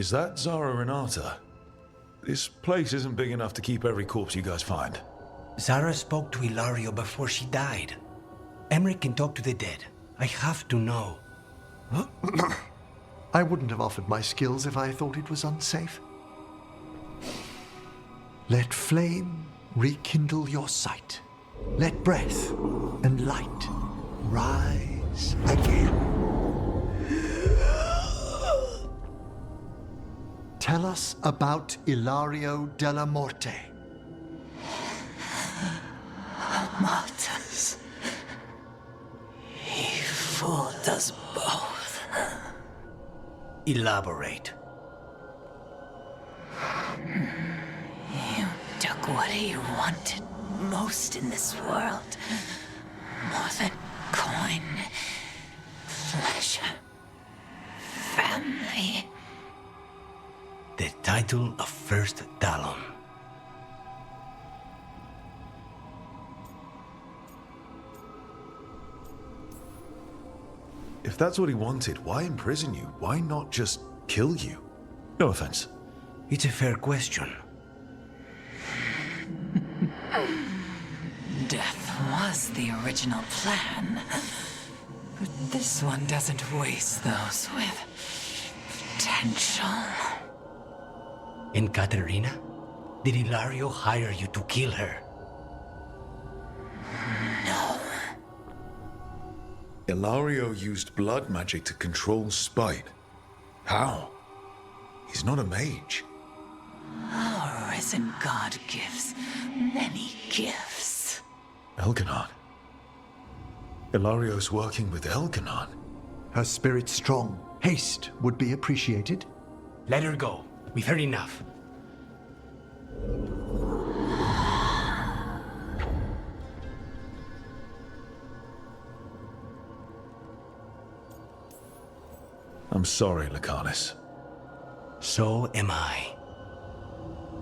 Is that Zara Renata? This place isn't big enough to keep every corpse you guys find. Zara spoke to Ilario before she died. Emmerich can talk to the dead. I have to know. I wouldn't have offered my skills if I thought it was unsafe. Let flame rekindle your sight. Let breath and light rise again. Tell us about Ilario della Morte. Martyrs. He fooled us both. Elaborate. You took what he wanted most in this world. More than coin, pleasure, family. The title of First Talon. If that's what he wanted, why imprison you? Why not just kill you? No offense. It's a fair question. Death was the original plan. But this one doesn't waste those with potential. And Katerina? Did Ilario hire you to kill her? No. Ilario used blood magic to control spite. How? He's not a mage. Our risen god gives many gifts. Elganon. Ilario's working with Elganon. Her spirit strong. Haste would be appreciated. Let her go. We've heard enough. I'm sorry, Lucanus. So am I.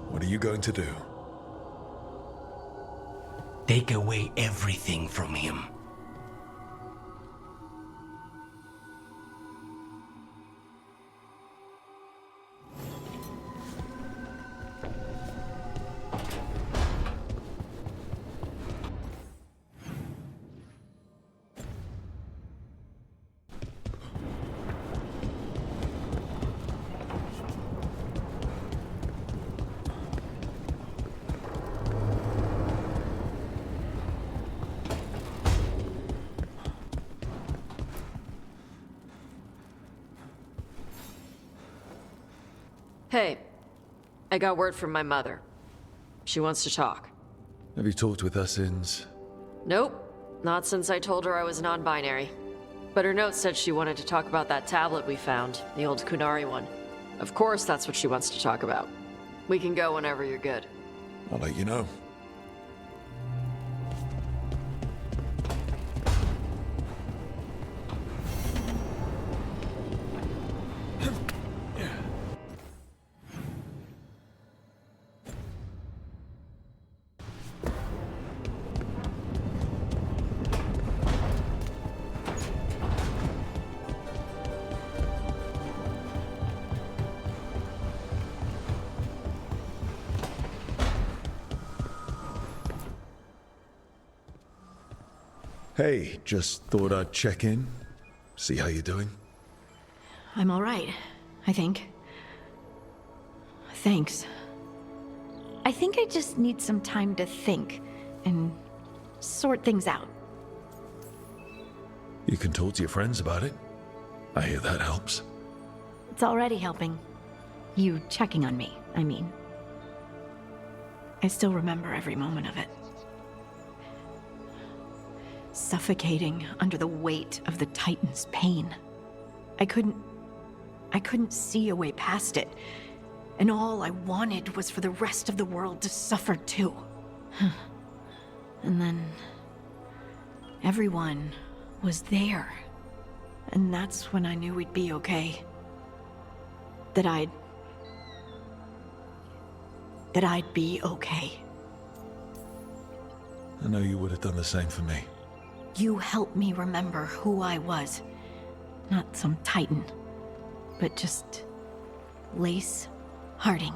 What are you going to do? Take away everything from him. Hey, I got word from my mother. She wants to talk. Have you talked with her since? Nope, not since I told her I was non-binary. But her note said she wanted to talk about that tablet we found, the old Kunari one. Of course that's what she wants to talk about. We can go whenever you're good. I'll let you know. Hey, just thought I'd check in, see how you're doing. I'm all right, I think. Thanks. I think I just need some time to think and sort things out. You can talk to your friends about it. I hear that helps. It's already helping. You checking on me, I mean. I still remember every moment of it. Suffocating under the weight of the Titan's pain. I couldn't see a way past it. And all I wanted was for the rest of the world to suffer too. And then everyone was there. And that's when I knew we'd be okay. That I'd be okay. I know you would have done the same for me. You helped me remember who I was. Not some Titan, but just Lace Harding.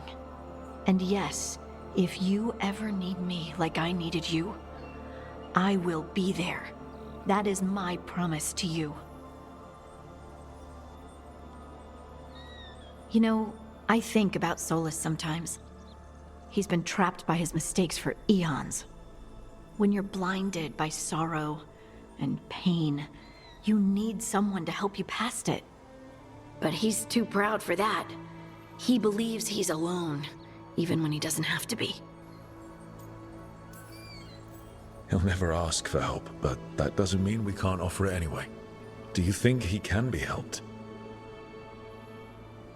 And yes, if you ever need me like I needed you, I will be there. That is my promise to you. You know, I think about Solus sometimes. He's been trapped by his mistakes for eons. When you're blinded by sorrow and pain, you need someone to help you past it. But he's too proud for that. He believes he's alone, even when he doesn't have to be. He'll never ask for help, but that doesn't mean we can't offer it anyway. Do you think he can be helped?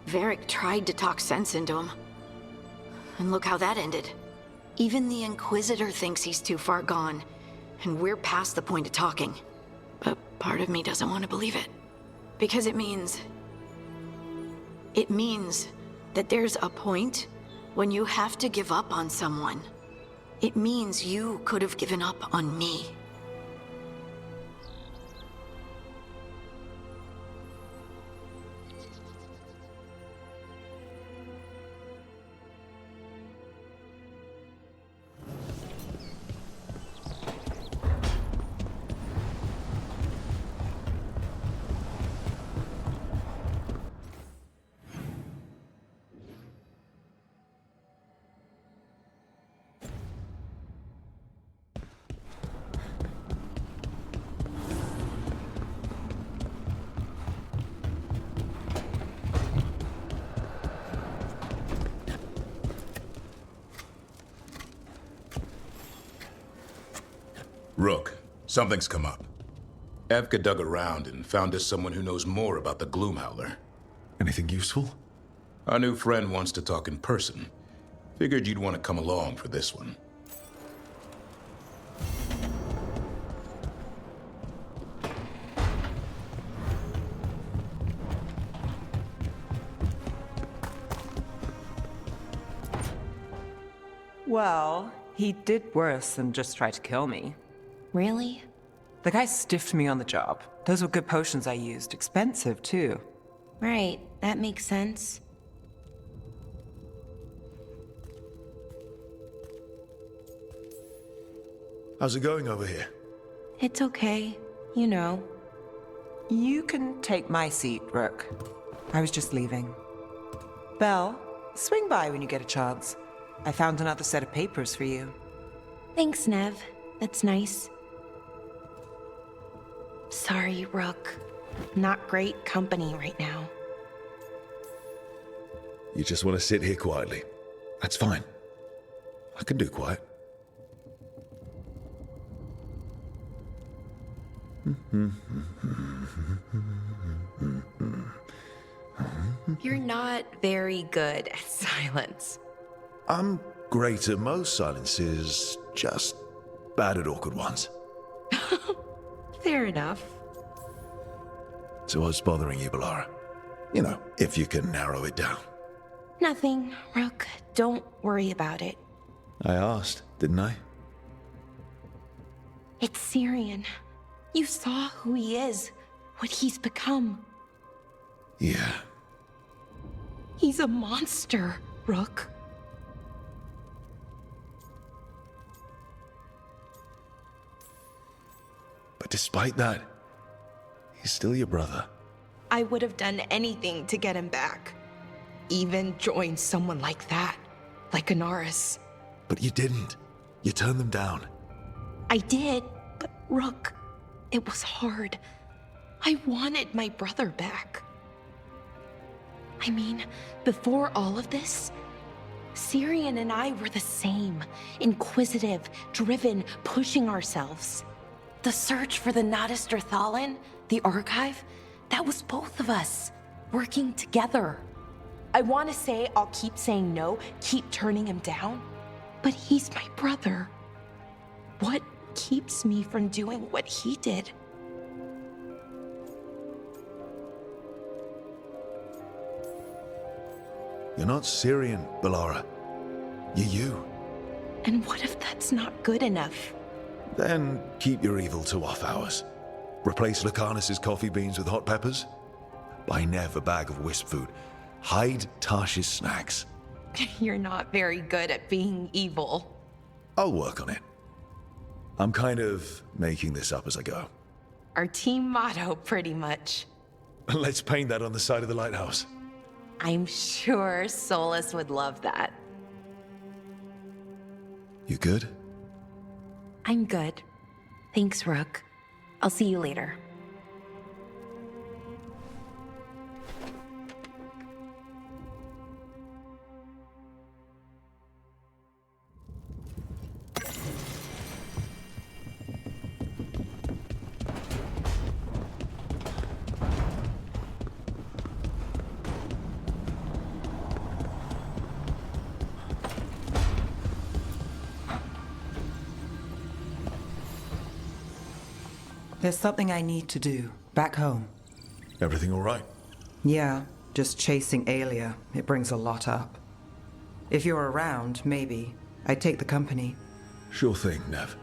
Varric tried to talk sense into him. And look how that ended. Even the Inquisitor thinks he's too far gone, and we're past the point of talking. But part of me doesn't want to believe it. Because it means that there's a point when you have to give up on someone. It means you could have given up on me. Rook, something's come up. Evka dug around and found us someone who knows more about the Gloomhowler. Anything useful? Our new friend wants to talk in person. Figured you'd want to come along for this one. Well, he did worse than just try to kill me. Really? The guy stiffed me on the job. Those were good potions I used. Expensive, too. Right, that makes sense. How's it going over here? It's okay. You know. You can take my seat, Rook. I was just leaving. Belle, swing by when you get a chance. I found another set of papers for you. Thanks, Nev. That's nice. Sorry, Rook. Not great company right now. You just want to sit here quietly. That's fine. I can do quiet. You're not very good at silence. I'm great at most silences, just bad at awkward ones. Fair enough. So what's bothering you, Bellara? You know, if you can narrow it down. Nothing, Rook. Don't worry about it. I asked, didn't I? It's Syrian. You saw who he is, what he's become. Yeah. He's a monster, Rook. But despite that, he's still your brother. I would have done anything to get him back. Even join someone like that, like Anaris. But you didn't. You turned them down. I did, but Rook, it was hard. I wanted my brother back. I mean, before all of this, Syrian and I were the same. Inquisitive, driven, pushing ourselves. The search for the Natus Thalin, the archive, that was both of us, working together. I want to say I'll keep saying no, keep turning him down, but he's my brother. What keeps me from doing what he did? You're not Syrian, Bellara. You're you. And what if that's not good enough? Then keep your evil to off hours. Replace Lucanus's coffee beans with hot peppers. Buy Nev a bag of wisp food. Hide Tarsh's snacks. You're not very good at being evil. I'll work on it. I'm kind of making this up as I go. Our team motto, pretty much. Let's paint that on the side of the lighthouse. I'm sure Solus would love that. You good? I'm good. Thanks, Rook. I'll see you later. There's something I need to do back home. Everything all right? Yeah, just chasing Aelia. It brings a lot up. If you're around, maybe. I'd take the company. Sure thing, Nev.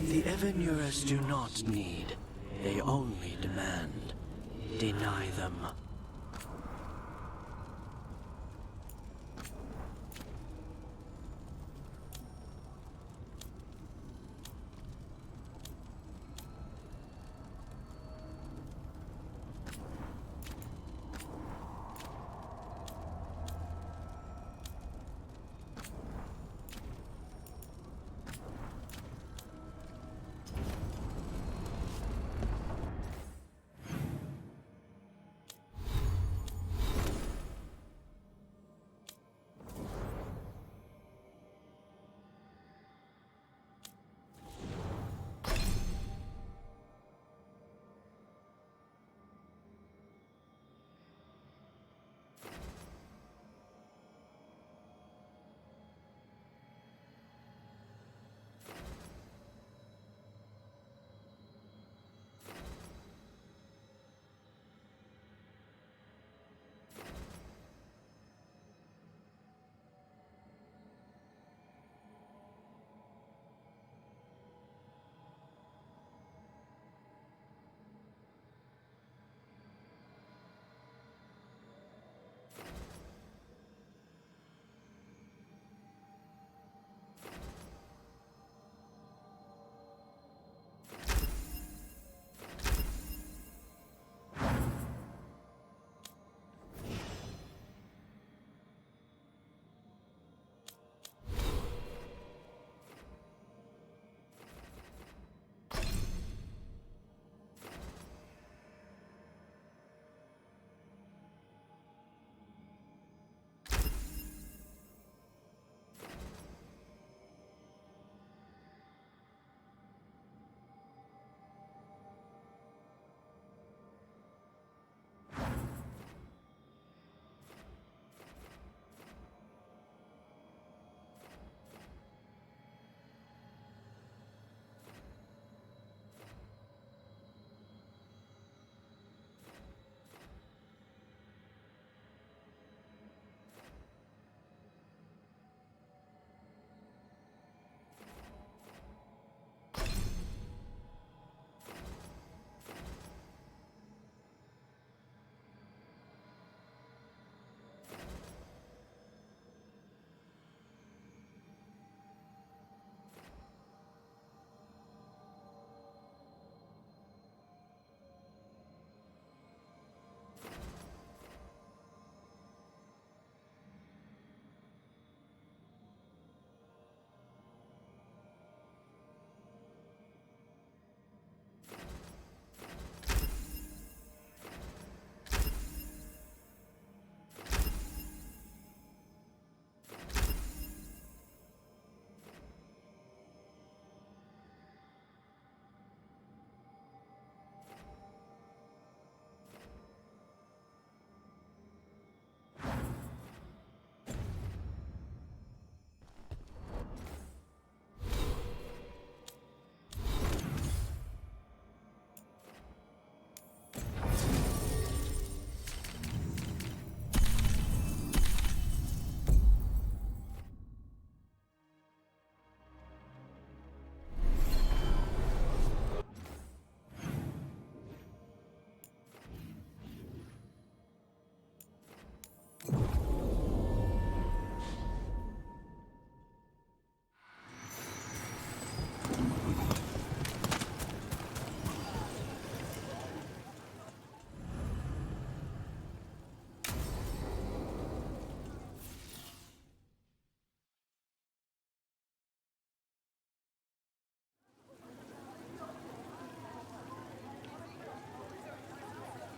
The Evanurers do not need. They only demand. Deny them.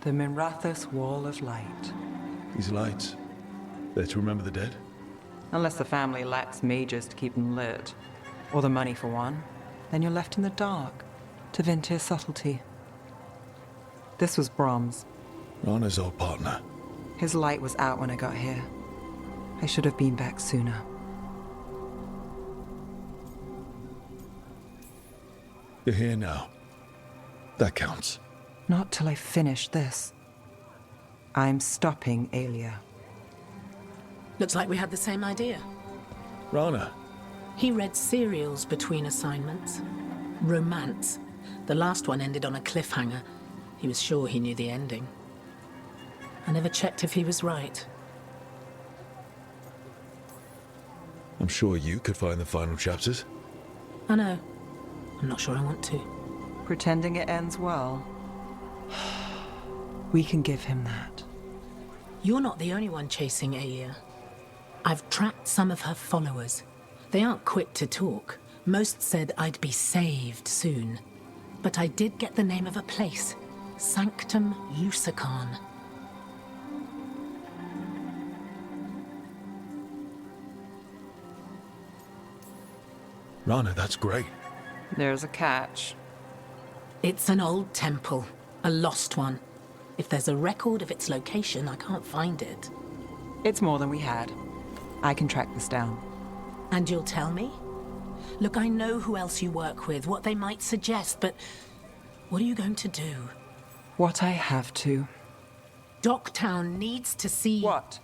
The Minrathous Wall of Light. These lights, they're to remember the dead? Unless the family lacks mages to keep them lit, or the money for one, then you're left in the dark to Vintir's subtlety. This was Brom's. Rana's old partner. His light was out when I got here. I should have been back sooner. You're here now. That counts. Not till I finish this. I'm stopping Aelia. Looks like we had the same idea. Rana. He read serials between assignments. Romance. The last one ended on a cliffhanger. He was sure he knew the ending. I never checked if he was right. I'm sure you could find the final chapters. I know. I'm not sure I want to. Pretending it ends well. We can give him that. You're not the only one chasing Aelia. I've tracked some of her followers. They aren't quick to talk. Most said I'd be saved soon. But I did get the name of a place. Sanctum Lusicon. Rana, that's great. There's a catch. It's an old temple. A lost one. If there's a record of its location, I can't find it. It's more than we had. I can track this down. And you'll tell me? Look, I know who else you work with, what they might suggest, but what are you going to do? What I have to. Docktown needs to see... What?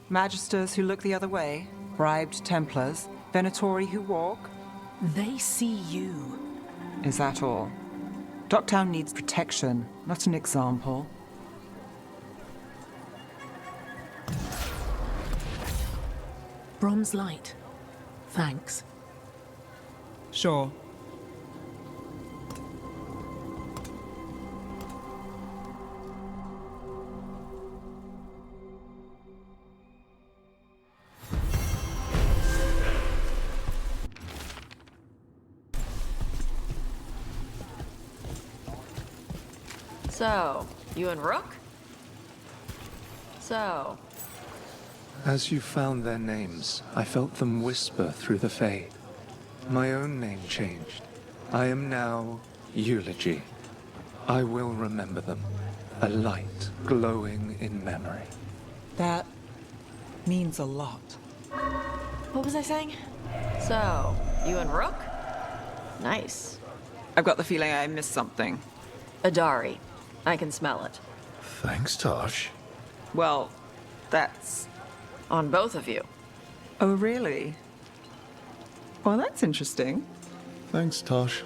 Magisters who look the other way? Bribed Templars? Venatori who walk? They see you. Is that all? Docktown needs protection, not an example. Brom's light. Thanks. Sure. So, you and Rook? So... As you found their names, I felt them whisper through the Fae. My own name changed. I am now Eulogy. I will remember them. A light glowing in memory. That means a lot. What was I saying? So, you and Rook? Nice. I've got the feeling I missed something. Adari. I can smell it. Thanks, Tosh. Well, that's... On both of you. Oh, really? Well, that's interesting. Thanks, Tosh.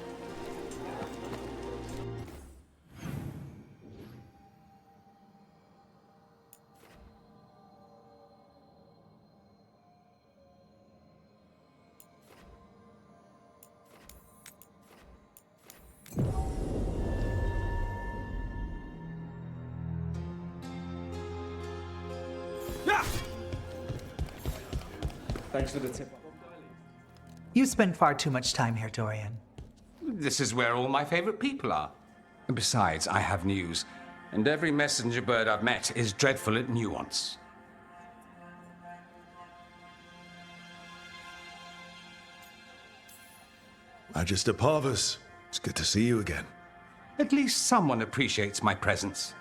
Thanks for the tip. You spend far too much time here, Dorian. This is where all my favorite people are. Besides, I have news, and every messenger bird I've met is dreadful at nuance. Magister Parvus, it's good to see you again. At least someone appreciates my presence.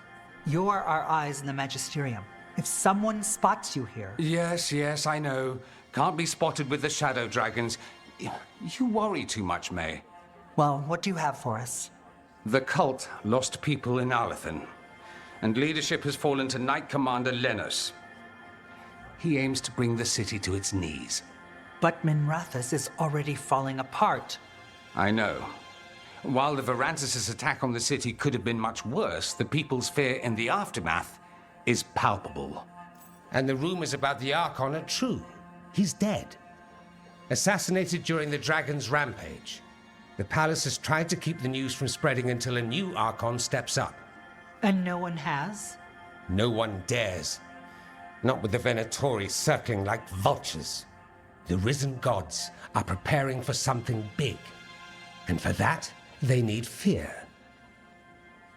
You're our eyes in the Magisterium. If someone spots you here... Yes, I know. Can't be spotted with the shadow dragons. You worry too much, May. Well, what do you have for us? The cult lost people in Alathan, and leadership has fallen to Knight Commander Lenos. He aims to bring the city to its knees. But Minrathous is already falling apart. I know. While the Varantis' attack on the city could have been much worse, the people's fear in the aftermath is palpable. And the rumors about the Archon are true. He's dead. Assassinated during the Dragon's rampage. The palace has tried to keep the news from spreading until a new Archon steps up. And no one has? No one dares. Not with the Venatori circling like vultures. The risen gods are preparing for something big. And for that, they need fear.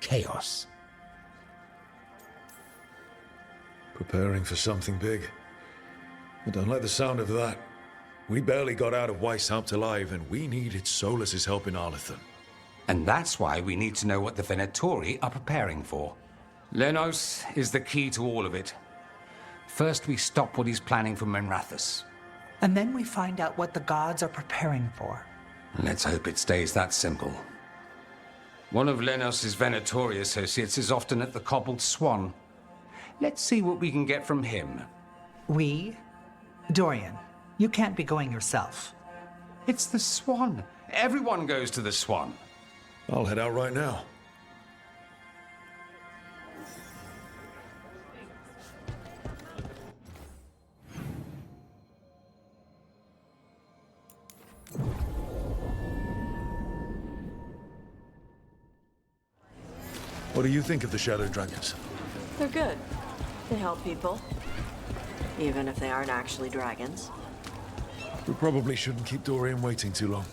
Chaos. Preparing for something big. But don't like the sound of that. We barely got out of Weishaupt alive, and we needed Solus's help in Arlethan. And that's why we need to know what the Venatori are preparing for. Lenos is the key to all of it. First, we stop what he's planning for Menrathus. And then we find out what the gods are preparing for. Let's hope it stays that simple. One of Lenos's Venatori associates is often at the Cobbled Swan. Let's see what we can get from him. We? Dorian, you can't be going yourself. It's the Swan. Everyone goes to the Swan. I'll head out right now. What do you think of the Shadow Dragons? They're good. They help people. Even if they aren't actually dragons. We probably shouldn't keep Dorian waiting too long.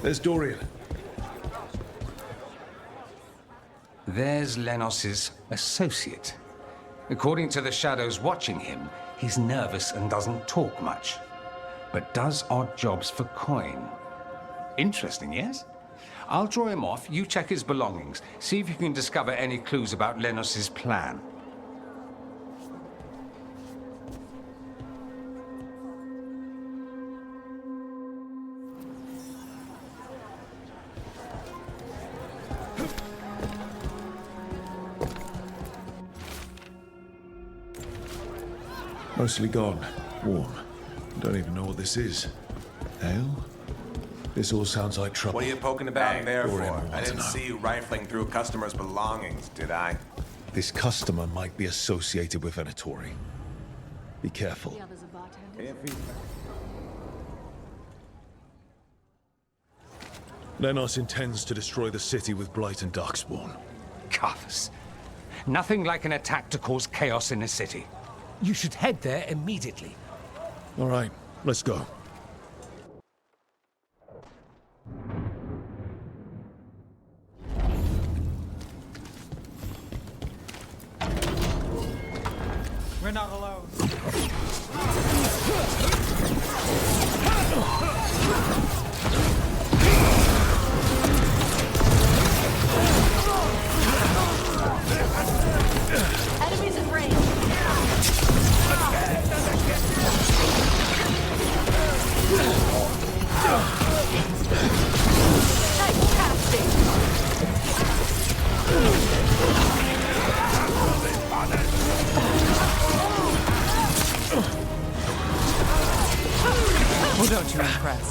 There's Dorian. There's Lenos's associate. According to the shadows watching him, he's nervous and doesn't talk much, but does odd jobs for coin. Interesting, yes? I'll draw him off, you check his belongings, see if you can discover any clues about Lenos's plan. Mostly gone. Warm. Don't even know what this is. Ale? This all sounds like trouble. What are you poking about there Dorian will for? want I to didn't know. see you rifling through customers' belongings, did I? This customer might be associated with Venatori. Be careful. Lenos intends to destroy the city with Blight and Darkspawn. Carthus. Nothing like an attack to cause chaos in a city. You should head there immediately. All right, let's go. We're not alone. Enemies in range. Well, don't you impress?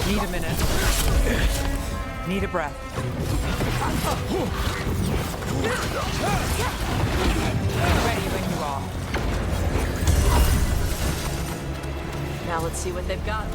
Need a minute. Need a breath. Ready when you are. Now let's see what they've got.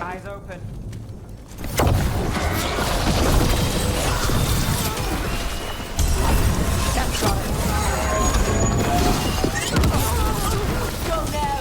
Eyes open. That's got it. Go now!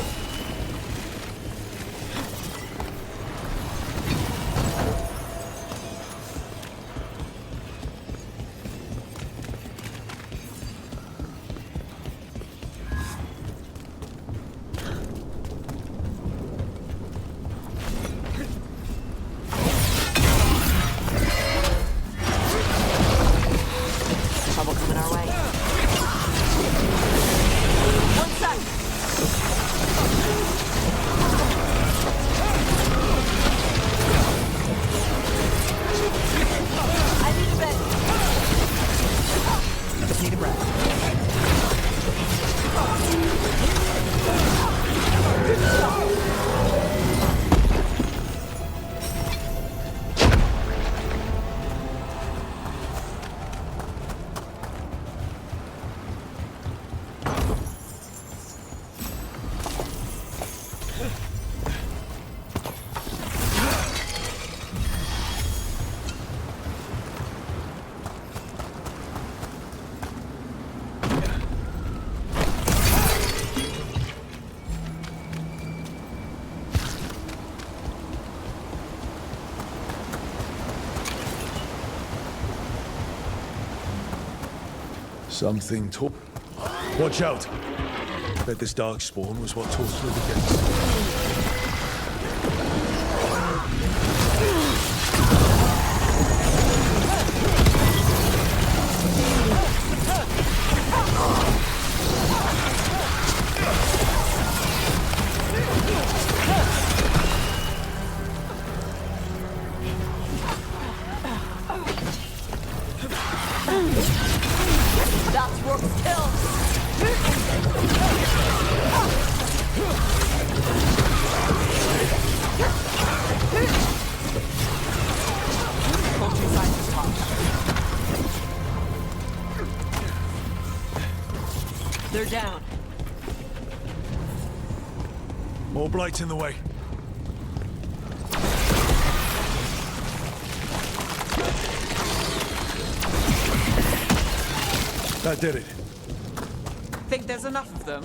Something taught. Watch out! Bet this dark spawn was what tore through the gates. That's Rook's kill! They're down. More blights in the way. That did it. Think there's enough of them?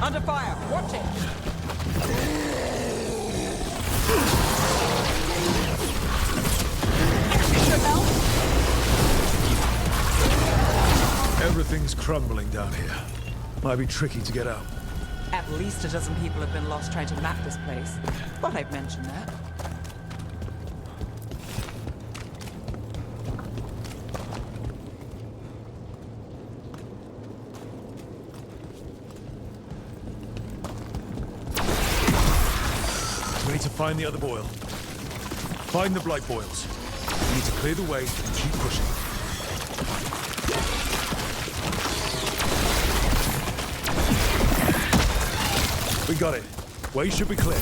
Under fire! Watch it! Everything's crumbling down here. Might be tricky to get out. At least a dozen people have been lost trying to map this place. But I've mentioned that. We need to find the other boil. Find the blight boils. We need to clear the way and keep pushing. We got it. Way should be clear.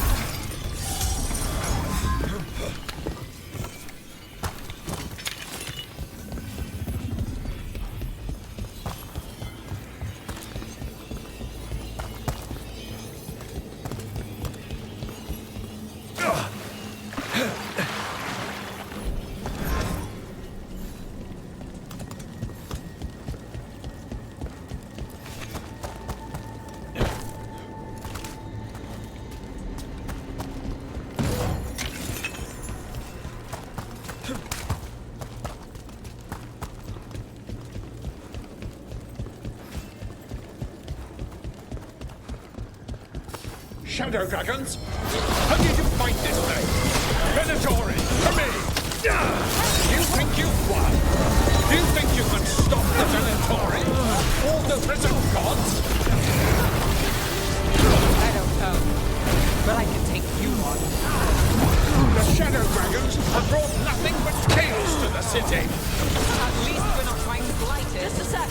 Shadow dragons? How did you fight this place? Venatori, for me! You think you've won? Do you think you can stop the Venatori? All the risen gods? I don't know, but I can take you on. The Shadow dragons have brought nothing but chaos to the city. At least we're not trying to blight it. Just a sec.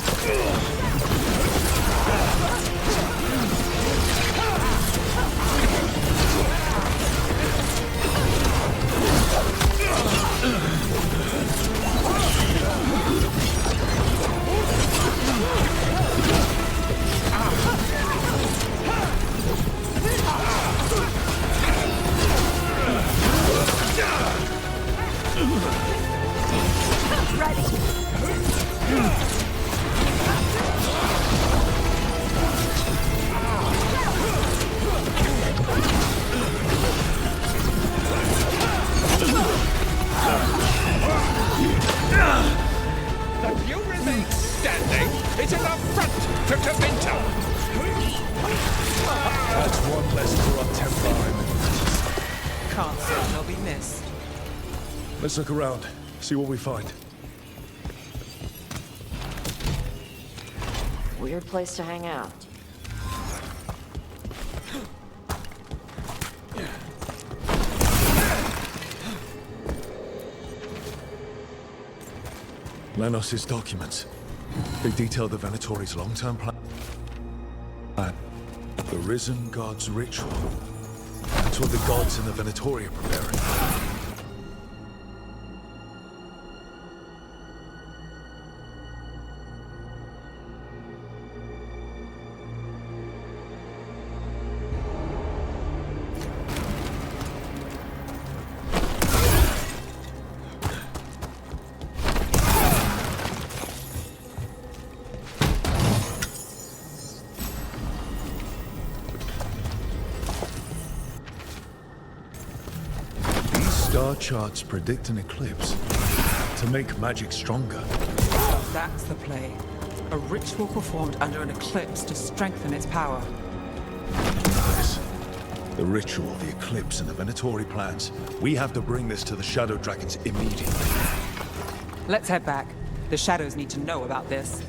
That you remain standing is an affront to Tevinter. That's one less corrupt Templar. Can't say they'll be missed. Let's look around, see what we find. Weird place to hang out. Lenos's documents. They detail the Venatori's long-term plan. The Risen God's ritual. That's what the gods in the Venatori are preparing. Star charts predict an eclipse to make magic stronger. That's the play. A ritual performed under an eclipse to strengthen its power. Nice. The ritual, the eclipse, and the Venatori plans. We have to bring this to the Shadow Dragons immediately. Let's head back. The Shadows need to know about this.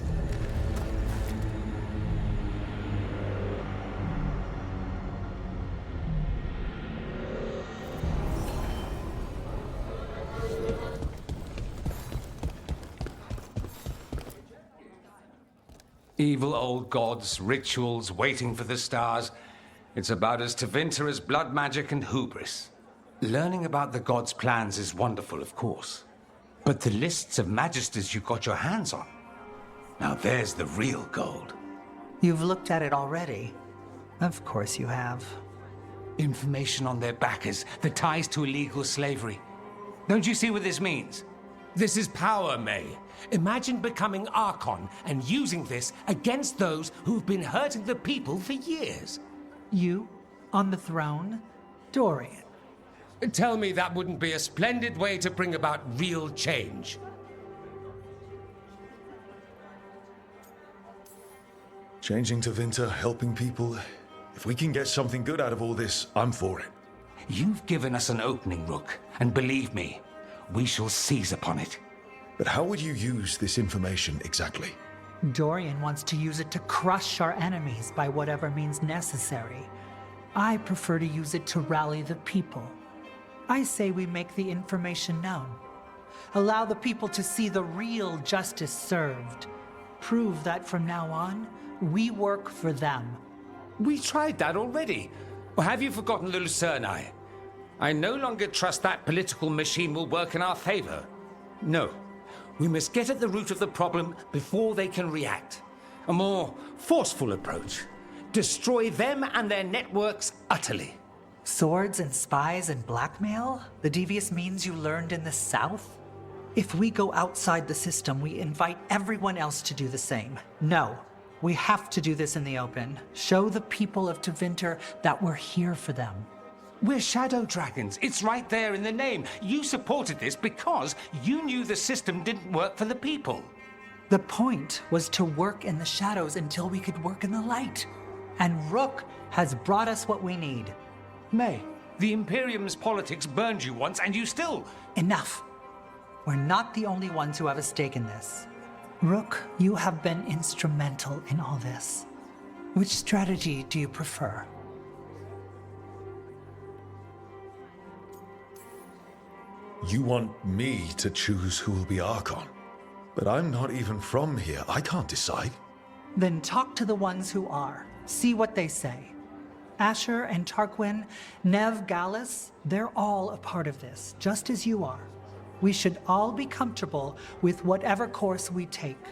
Evil old gods, rituals, waiting for the stars. It's about as Tevinter as blood magic and hubris. Learning about the gods' plans is wonderful, of course. But the lists of magisters you got your hands on, now there's the real gold. You've looked at it already. Of course you have. Information on their backers, the ties to illegal slavery. Don't you see what this means? This is power, May. Imagine becoming Archon and using this against those who've been hurting the people for years. You? On the throne? Dorian. Tell me that wouldn't be a splendid way to bring about real change. Changing Tevinter, helping people. If we can get something good out of all this, I'm for it. You've given us an opening, Rook, and believe me, we shall seize upon it. But how would you use this information exactly? Dorian wants to use it to crush our enemies by whatever means necessary. I prefer to use it to rally the people. I say we make the information known. Allow the people to see the real justice served. Prove that from now on, we work for them. We tried that already. Or have you forgotten the Lucerni? I no longer trust that political machine will work in our favor. No. We must get at the root of the problem before they can react. A more forceful approach. Destroy them and their networks utterly. Swords and spies and blackmail? The devious means you learned in the South? If we go outside the system, we invite everyone else to do the same. No. We have to do this in the open. Show the people of Tevinter that we're here for them. We're Shadow Dragons. It's right there in the name. You supported this because you knew the system didn't work for the people. The point was to work in the shadows until we could work in the light. And Rook has brought us what we need. May, the Imperium's politics burned you once and you still... Enough. We're not the only ones who have a stake in this. Rook, you have been instrumental in all this. Which strategy do you prefer? You want me to choose who will be Archon? But I'm not even from here. I can't decide. Then talk to the ones who are. See what they say. Asher and Tarquin, Nev, Gallus, they're all a part of this, just as you are. We should all be comfortable with whatever course we take.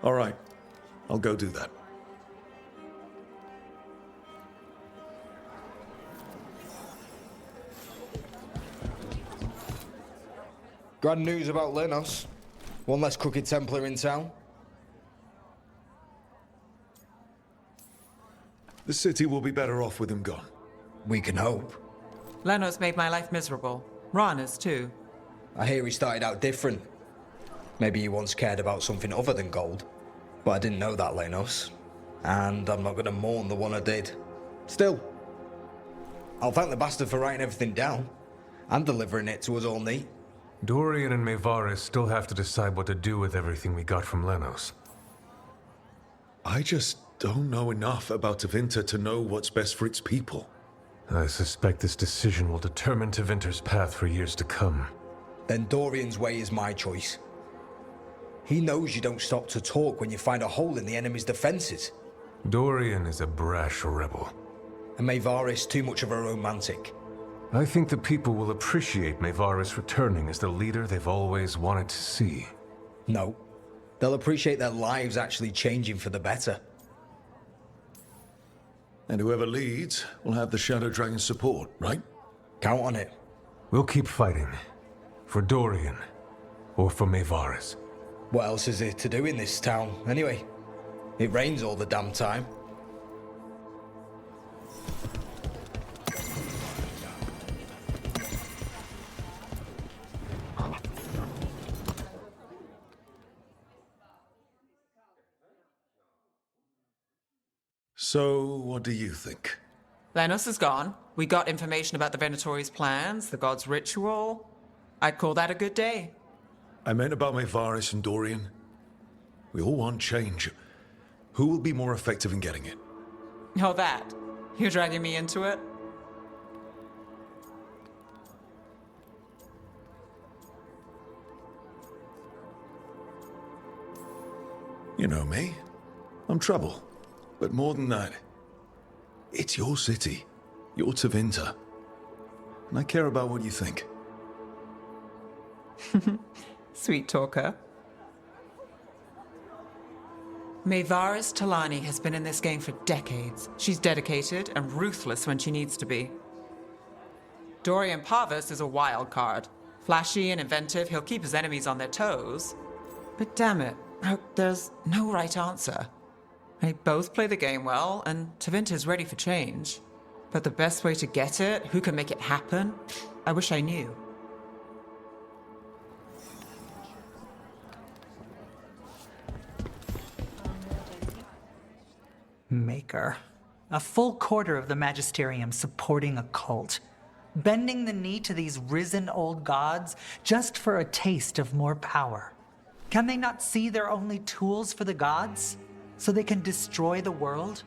All right. I'll go do that. Grand news about Lenos. One less crooked Templar in town. The city will be better off with him gone. We can hope. Lenos made my life miserable. Rana's too. I hear he started out different. Maybe he once cared about something other than gold. But I didn't know that, Lenos. And I'm not gonna mourn the one I did. Still, I'll thank the bastard for writing everything down. And delivering it to us all neat. Dorian and Mayvaris still have to decide what to do with everything we got from Lenos. I just don't know enough about Tevinter to know what's best for its people. I suspect this decision will determine Tevinter's path for years to come. Then Dorian's way is my choice. He knows you don't stop to talk when you find a hole in the enemy's defenses. Dorian is a brash rebel. And Mayvaris too much of a romantic. I think the people will appreciate Mayvaris returning as the leader they've always wanted to see. No. They'll appreciate their lives actually changing for the better. And whoever leads will have the Shadow Dragon's support, right? Count on it. We'll keep fighting. For Dorian. Or for Mayvaris. What else is there to do in this town, anyway? It rains all the damn time. So, what do you think? Lenos is gone. We got information about the Venatori's plans, the god's ritual. I'd call that a good day. I meant about Mayvaris and Dorian. We all want change. Who will be more effective in getting it? Oh, that. You're dragging me into it? You know me. I'm trouble. But more than that, it's your city. Your Tevinter. And I care about what you think. Sweet talker. Mayvaris Talani has been in this game for decades. She's dedicated and ruthless when she needs to be. Dorian Parvis is a wild card. Flashy and inventive, he'll keep his enemies on their toes. But damn it, there's no right answer. They both play the game well, and Tevinter's ready for change. But the best way to get it, who can make it happen, I wish I knew. Maker. A full quarter of the Magisterium supporting a cult. Bending the knee to these risen old gods just for a taste of more power. Can they not see they're only tools for the gods? So they can destroy the world?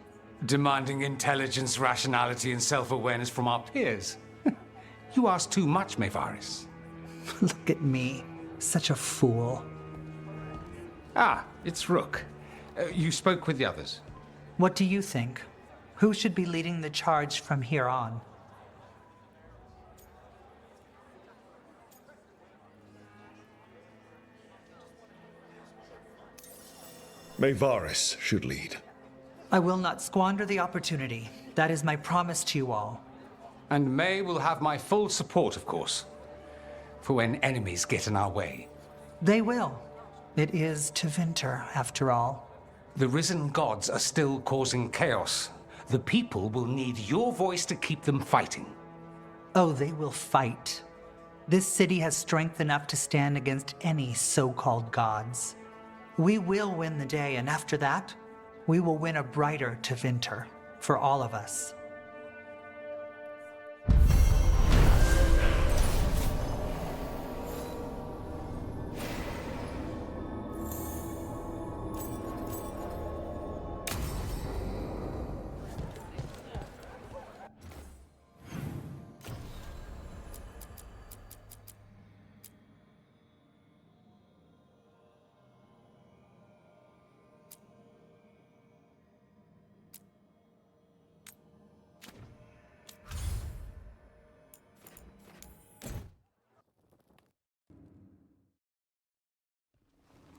Demanding intelligence, rationality, and self-awareness from our peers. You ask too much, Mayvaris. Look at me. Such a fool. Ah, it's Rook. You spoke with the others. What do you think? Who should be leading the charge from here on? Mayvaris should lead. I will not squander the opportunity. That is my promise to you all. And May will have my full support, of course. For when enemies get in our way. They will. It is Tevinter, after all. The risen gods are still causing chaos. The people will need your voice to keep them fighting. Oh, they will fight. This city has strength enough to stand against any so-called gods. We will win the day, and after that, we will win a brighter Tevinter for all of us.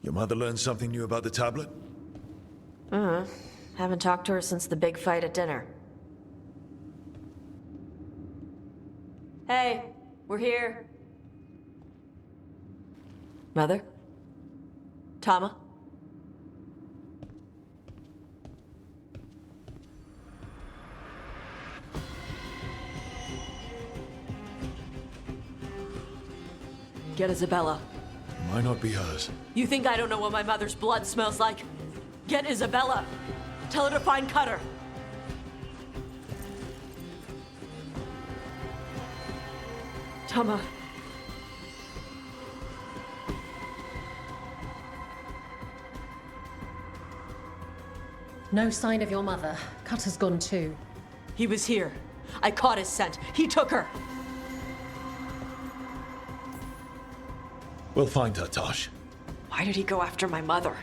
Your mother learned something new about the tablet? Haven't talked to her since the big fight at dinner. Hey, we're here. Mother? Tama? Get Isabella. It might not be hers. You think I don't know what my mother's blood smells like? Get Isabella. Tell her to find Cutter. Tama. No sign of your mother. Cutter's gone too. He was here. I caught his scent. He took her. We'll find her, Tosh. Why did he go after my mother?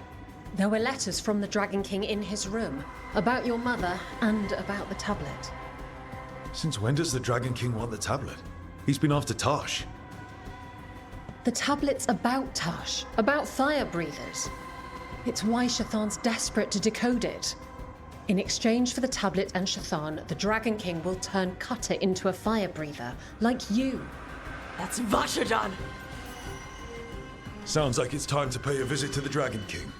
There were letters from the Dragon King in his room about your mother and about the tablet. Since when does the Dragon King want the tablet? He's been after Tosh. The tablet's about Tash, about fire breathers. It's why Shathan's desperate to decode it. In exchange for the tablet and Shathan, the Dragon King will turn Cutter into a fire breather, like you. That's Vashadan! Sounds like it's time to pay a visit to the Dragon King.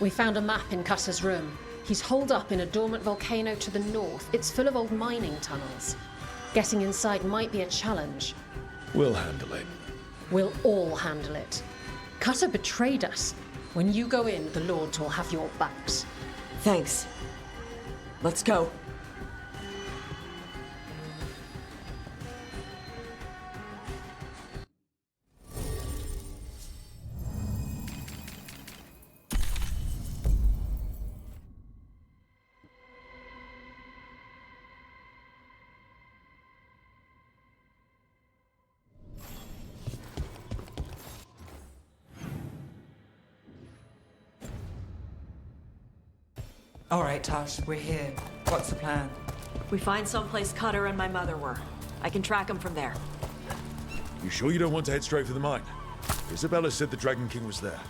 We found a map in Cutter's room. He's holed up in a dormant volcano to the north. It's full of old mining tunnels. Getting inside might be a challenge. We'll handle it. We'll all handle it. Cutter betrayed us. When you go in, the Lords will have your backs. Thanks. Let's go. All right, Tosh, we're here. What's the plan? We find someplace Cutter and my mother were. I can track them from there. You sure you don't want to head straight for the mine? Isabella said the Dragon King was there.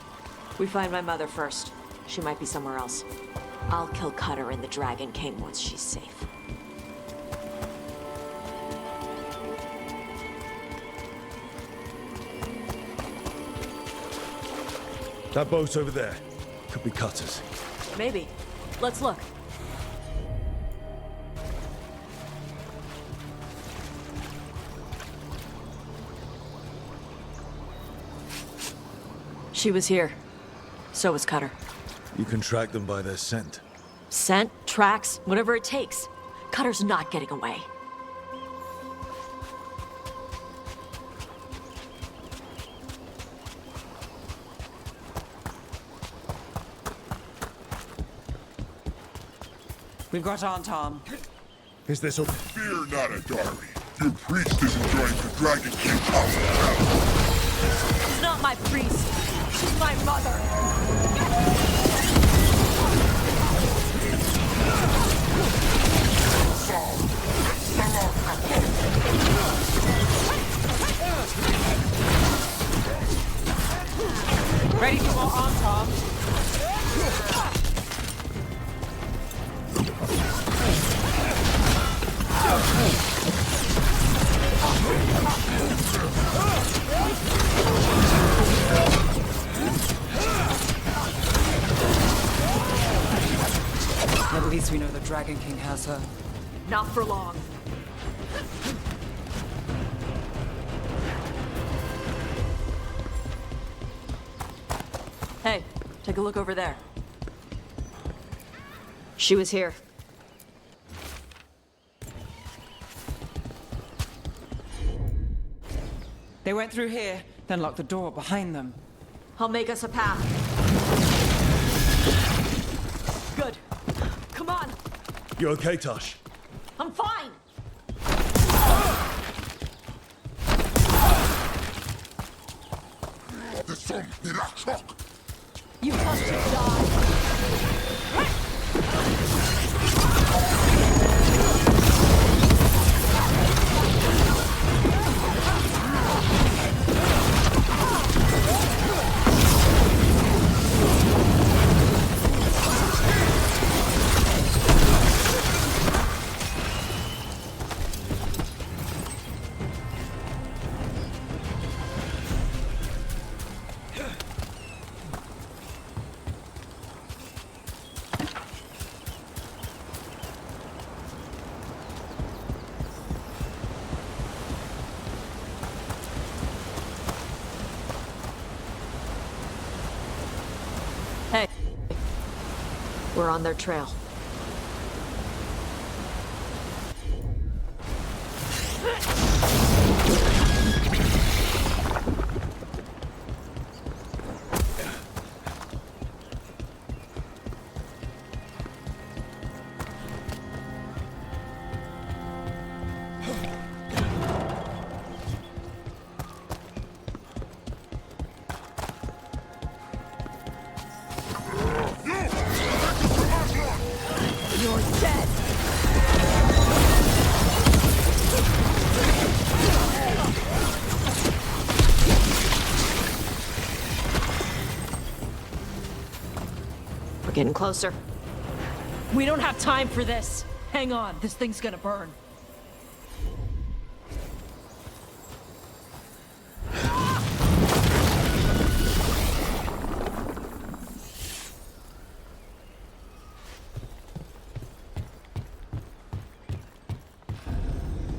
We find my mother first. She might be somewhere else. I'll kill Cutter and the Dragon King once she's safe. That boat over there could be Cutter's. Maybe. Let's look. She was here. So was Cutter. You can track them by their scent. Scent, tracks, whatever it takes. Cutter's not getting away. We've got on, Tom. Is this a... Fear not, Adari. Your priest is enjoying the Dragon King hospitality. She's not my priest. She's my mother. Ready to go on, Tom? At least we know the Dragon King has her. Not for long. Hey, take a look over there. She was here. They went through here, then locked the door behind them. I'll make us a path. Good. Come on. You okay, Tosh? I'm fine. You must have died. Hey. We're on their trail. You're dead! We're getting closer. We don't have time for this. Hang on, this thing's gonna burn.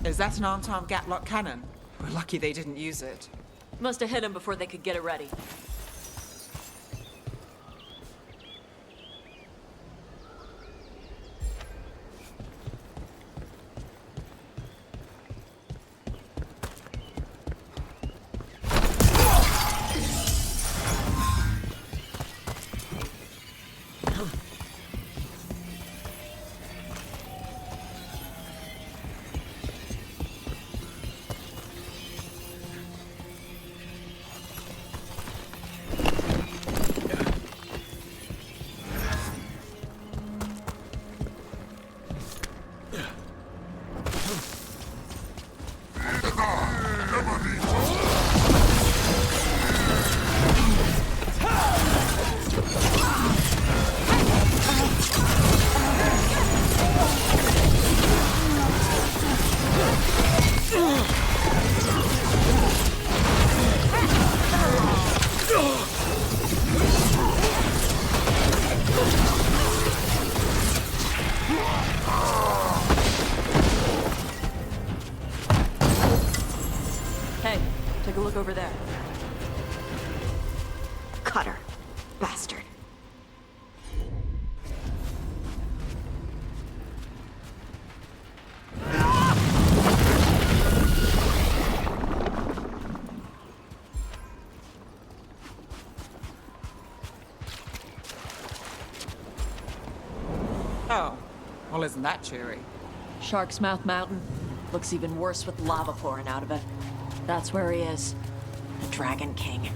Is that an arm-arm gatlock cannon? We're lucky they didn't use it. Must have hit him before they could get it ready. Take a look over there. Cutter. Bastard. Oh, well, isn't that cheery? Shark's Mouth Mountain. Looks even worse with lava pouring out of it. That's where he is. The Dragon King.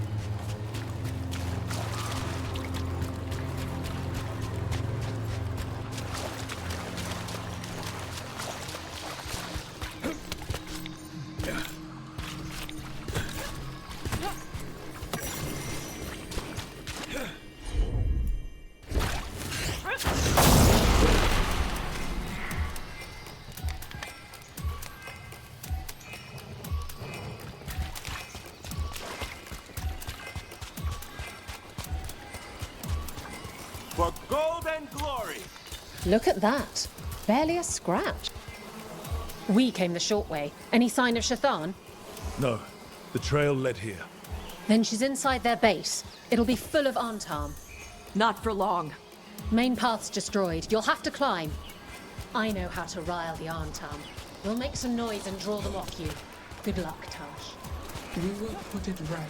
For gold and glory! Look at that. Barely a scratch. We came the short way. Any sign of Shathan? No. The trail led here. Then she's inside their base. It'll be full of Antarm. Not for long. Main path's destroyed. You'll have to climb. I know how to rile the Antarm. We'll make some noise and draw them off you. Good luck, Tash. We will put it right.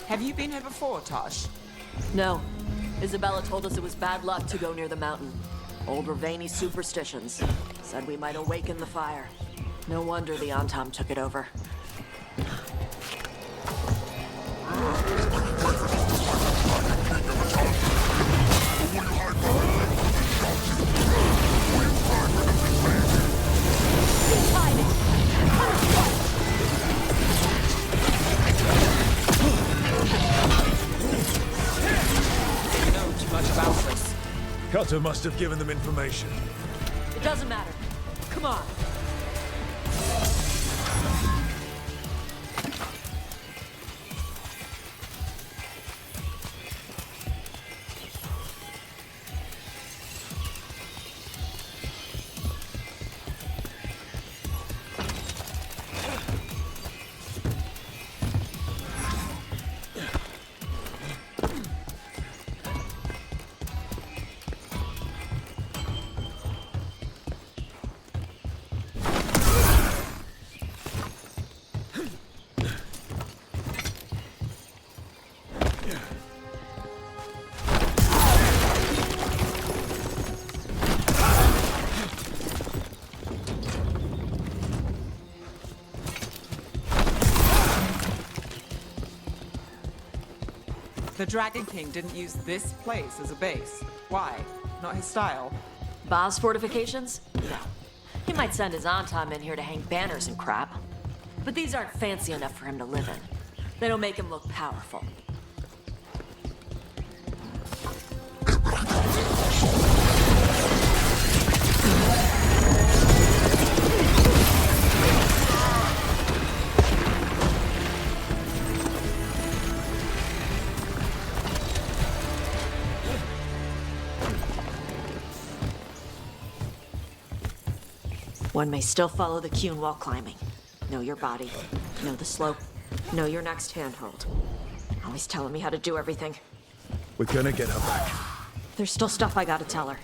Have you been here before, Tosh? No. Isabella told us it was bad luck to go near the mountain. Old Ravani superstitions. Said we might awaken the fire. No wonder the Antam took it over. Cutter must have given them information. It doesn't matter. Come on. The Dragon King didn't use this place as a base. Why? Not his style. Boss fortifications? No. He might send his Antam in here to hang banners and crap. But these aren't fancy enough for him to live in. They don't make him look powerful. One may still follow the Qun while climbing. Know your body, know the slope, know your next handhold. Always telling me how to do everything. We're gonna get her back. There's still stuff I gotta tell her.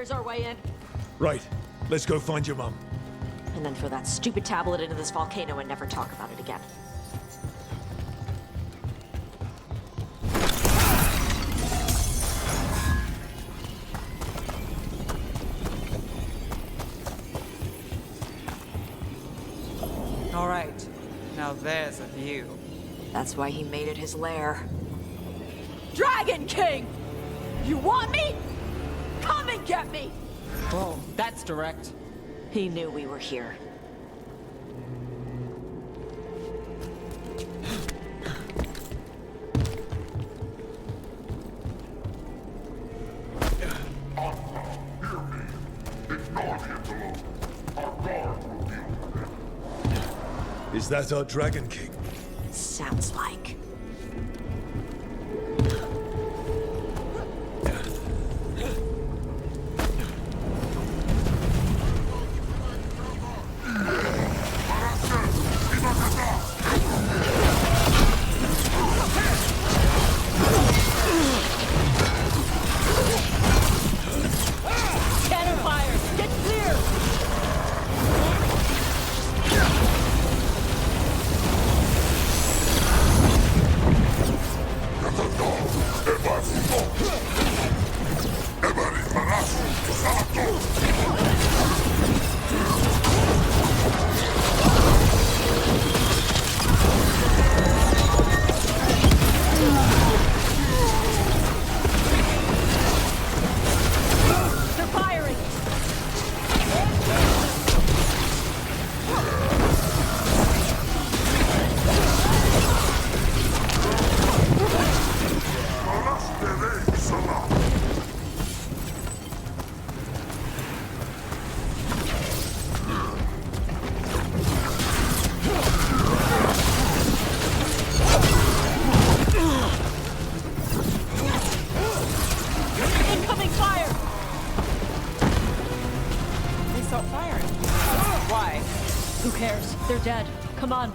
There's our way in. Right. Let's go find your mum. And then throw that stupid tablet into this volcano and never talk about it again. All right. Now there's a view. That's why he made it his lair. Dragon King! You want me? Come and get me! Whoa, that's direct. He knew we were here. Is that our Dragon King? Sounds like. cares? They're dead. Come on.